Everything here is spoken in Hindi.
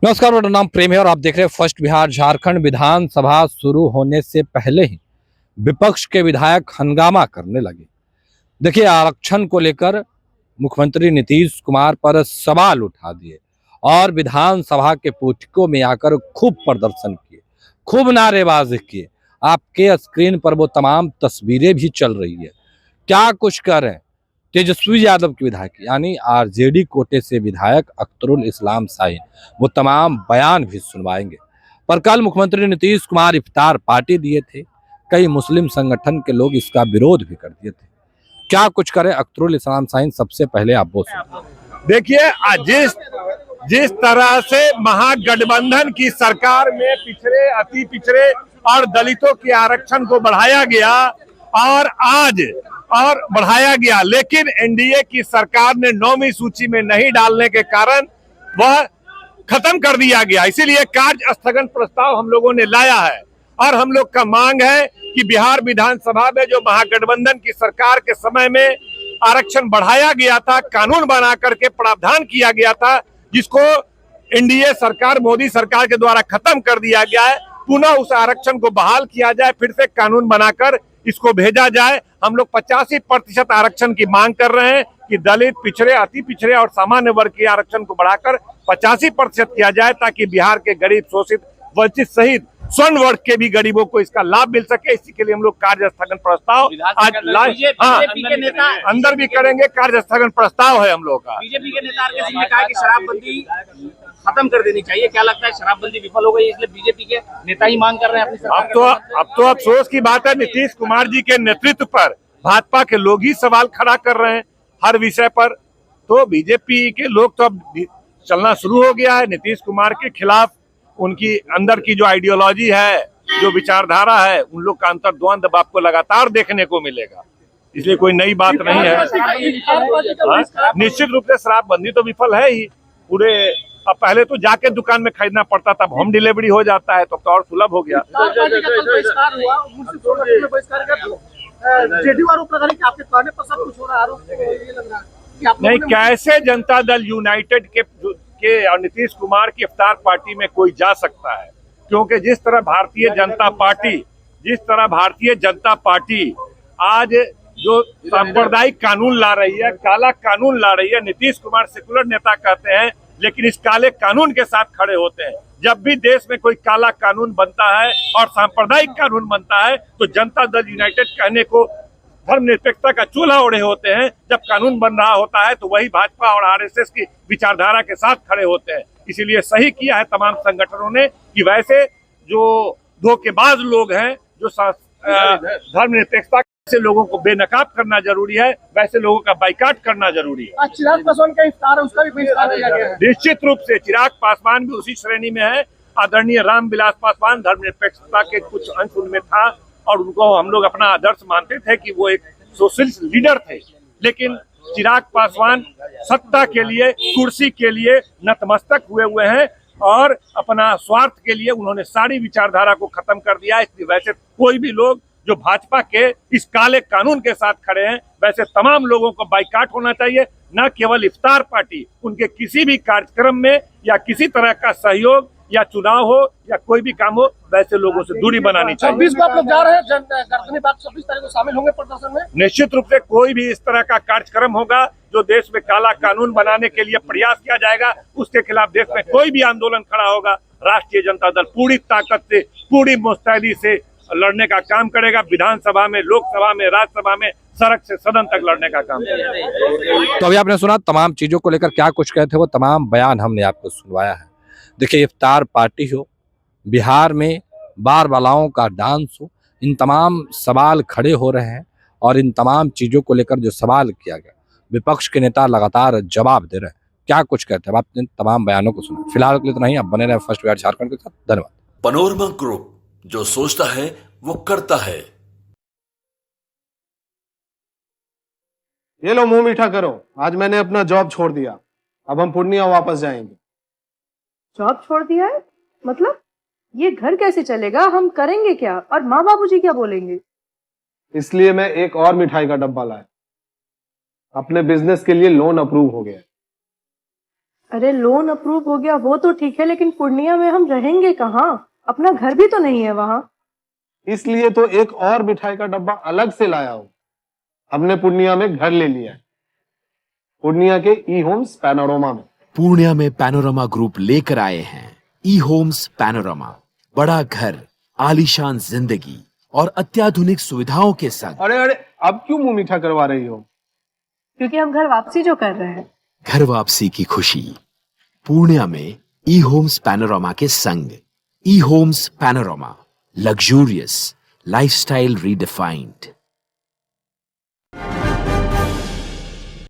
नमस्कार, मेरा नाम प्रेम है और आप देख रहे हैं फर्स्ट बिहार। झारखंड विधानसभा शुरू होने से पहले ही विपक्ष के विधायक हंगामा करने लगे। देखिए, आरक्षण को लेकर मुख्यमंत्री नीतीश कुमार पर सवाल उठा दिए और विधानसभा के पोटिकों में आकर खूब प्रदर्शन किए, खूब नारेबाजी किए। आपके स्क्रीन पर वो तमाम तस्वीरें भी चल रही है। क्या कुछ कर रहे हैं तेजस्वी यादव की विधायक यानी आरजेडी कोटे से विधायक अख्तरुल इस्लाम शाहीन, वो तमाम बयान भी सुनवाएंगे। पर कल मुख्यमंत्री नीतीश कुमार इफ्तार पार्टी दिए थे, कई मुस्लिम संगठन के लोग इसका विरोध भी कर दिए थे। क्या कुछ करे अख्तरुल इस्लाम शाहीन, सबसे पहले आप वो सुनिए। देखिए, जिस तरह से महागठबंधन की सरकार में पिछड़े, अति पिछड़े और दलितों के आरक्षण को बढ़ाया गया और बढ़ाया गया, लेकिन एनडीए की सरकार ने 9वीं सूची में नहीं डालने के कारण वह खत्म कर दिया गया। इसीलिए कार्य स्थगन प्रस्ताव हम लोगों ने लाया है और हम लोग का मांग है कि बिहार विधानसभा में जो महागठबंधन की सरकार के समय में आरक्षण बढ़ाया गया था, कानून बना करके प्रावधान किया गया था, जिसको एनडीए सरकार, मोदी सरकार के द्वारा खत्म कर दिया गया है, पुनः उस आरक्षण को बहाल किया जाए, फिर से कानून बनाकर इसको भेजा जाए। हम लोग 85% आरक्षण की मांग कर रहे हैं कि दलित, पिछड़े, अति पिछड़े और सामान्य वर्ग के आरक्षण को बढ़ाकर 85% किया जाए, ताकि बिहार के गरीब, शोषित, वंचित सहित स्वर्ण वर्ग के भी गरीबों को इसका लाभ मिल सके। इसी के लिए हम लोग कार्य स्थगन प्रस्ताव आज बीजेपी के नेता अंदर भी करेंगे। कार्य स्थगन प्रस्ताव है हम लोग का। बीजेपी के नेता आरके सिंह ने कहा कि शराबबंदी खत्म कर देनी चाहिए। क्या लगता है, शराबबंदी विफल हो गई इसलिए बीजेपी के नेता ही मांग कर रहे हैं अपनी सरकार? अब तो अफसोस की बात है, नीतीश कुमार जी के नेतृत्व पर भाजपा के लोग ही सवाल खड़ा कर रहे हैं हर विषय पर। तो बीजेपी के लोग तो अब चलना शुरू हो गया है नीतीश कुमार के खिलाफ। उनकी अंदर की जो आइडियोलॉजी है, जो विचारधारा है, उन लोग का अंतर्द्वंद आपको लगातार देखने को मिलेगा। इसलिए कोई नई बात नहीं है। निश्चित रूप से शराबबंदी तो विफल है ही पूरे। अब पहले तो जाके दुकान में खरीदना पड़ता था, होम डिलीवरी हो जाता है, तो और सुलभ हो गया। नहीं, कैसे जनता दल यूनाइटेड के और नीतीश कुमार की इफ्तार पार्टी में कोई जा सकता है? क्योंकि जिस तरह भारतीय जनता पार्टी आज जो सांप्रदायिक कानून ला रही है, काला कानून ला रही है, नीतीश कुमार सेकुलर नेता कहते हैं, लेकिन इस काले कानून के साथ खड़े होते हैं। जब भी देश में कोई काला कानून बनता है और सांप्रदायिक कानून बनता है, तो जनता दल यूनाइटेड कहने को धर्मनिरपेक्षता का चूल्हा ओढ़े होते हैं। जब कानून बन रहा होता है तो वही भाजपा और आरएसएस की विचारधारा के साथ खड़े होते हैं। इसीलिए सही किया है तमाम संगठनों ने कि वैसे जो धोखेबाज लोग हैं, जो धर्मनिरपेक्षता से लोगों को बेनकाब करना जरूरी है, वैसे लोगों का बाइकाट करना जरूरी है। चिराग पासवान का इफ्तार है, उसका भी बहिष्कार किया गया है। निश्चित रूप से चिराग पासवान भी उसी श्रेणी में है। आदरणीय रामविलास पासवान धर्मनिरपेक्षता के कुछ अंश उनमें था और उनको हम लोग अपना आदर्श मानते थे कि वो एक सोशलिस्ट लीडर थे, लेकिन चिराग पासवान सत्ता के लिए, कुर्सी के लिए नतमस्तक हुए हैं और अपना स्वार्थ के लिए उन्होंने सारी विचारधारा को खत्म कर दिया। इसलिए वैसे कोई भी लोग जो भाजपा के इस काले कानून के साथ खड़े हैं, वैसे तमाम लोगों को बाइकाट होना चाहिए। न केवल इफ्तार पार्टी, उनके किसी भी कार्यक्रम में या किसी तरह का सहयोग या चुनाव हो या कोई भी काम हो, वैसे लोगों से दूरी बनानी चाहिए। 26 को आप लोग जा रहे हैं, 26 तारीख को शामिल होंगे प्रदर्शन में? निश्चित रूप से कोई भी इस तरह का कार्यक्रम होगा जो देश में काला कानून बनाने के लिए प्रयास किया जाएगा, उसके खिलाफ देश में कोई भी आंदोलन खड़ा होगा, राष्ट्रीय जनता दल पूरी ताकत से, पूरी मुस्तैदी से लड़ने का काम करेगा। विधानसभा में, लोकसभा में, राज्यसभा में, सड़क से सदन तक लड़ने का काम करेगा। तो अभी आपने सुना तमाम चीजों को लेकर क्या कुछ कहते, वो तमाम बयान हमने आपको सुनवाया है। देखिए, इफ्तार पार्टी हो, बिहार में बार बालाओं का डांस हो, इन तमाम सवाल खड़े हो रहे हैं और इन तमाम चीज़ों को लेकर जो सवाल किया गया, विपक्ष के नेता लगातार जवाब दे रहे हैं। क्या कुछ कहते हैं, आपने तमाम बयानों को सुना। फिलहाल के लिए इतना ही। आप बने रहे फर्स्ट बिहार झारखंड के साथ। धन्यवाद। पनोरमा ग्रुप, जो सोचता है वो करता है। ये लो, मुंह मीठा करो। आज मैंने अपना जॉब छोड़ दिया, अब हम पूर्णिया वापस जाएंगे। जॉब छोड़ दिया है? मतलब ये घर कैसे चलेगा? हम करेंगे क्या? और माँ बाबूजी क्या बोलेंगे? इसलिए मैं एक और मिठाई का डब्बा लाया। अपने बिजनेस के लिए लोन अप्रूव हो गया। अरे लोन अप्रूव हो गया वो तो ठीक है, लेकिन पूर्णिया में हम रहेंगे कहाँ? अपना घर भी तो नहीं है वहाँ। इसलिए तो एक और मिठाई का डब्बा अलग से लाया हूँ। हमने पूर्णिया में घर ले लिया है, पूर्णिया के ई होम्स पैनोरमा में। पूर्णिया में पैनोरमा ग्रुप लेकर आए हैं ई होम्स पैनोरमा, बड़ा घर, आलीशान जिंदगी और अत्याधुनिक सुविधाओं के संग। अरे अरे, अब क्यों मुंह मीठा करवा रही हो? क्योंकि हम घर वापसी जो कर रहे हैं। घर वापसी की खुशी पूर्णिया में ई होम्स पैनोरमा के संग। ई homes panorama, luxurious lifestyle redefined.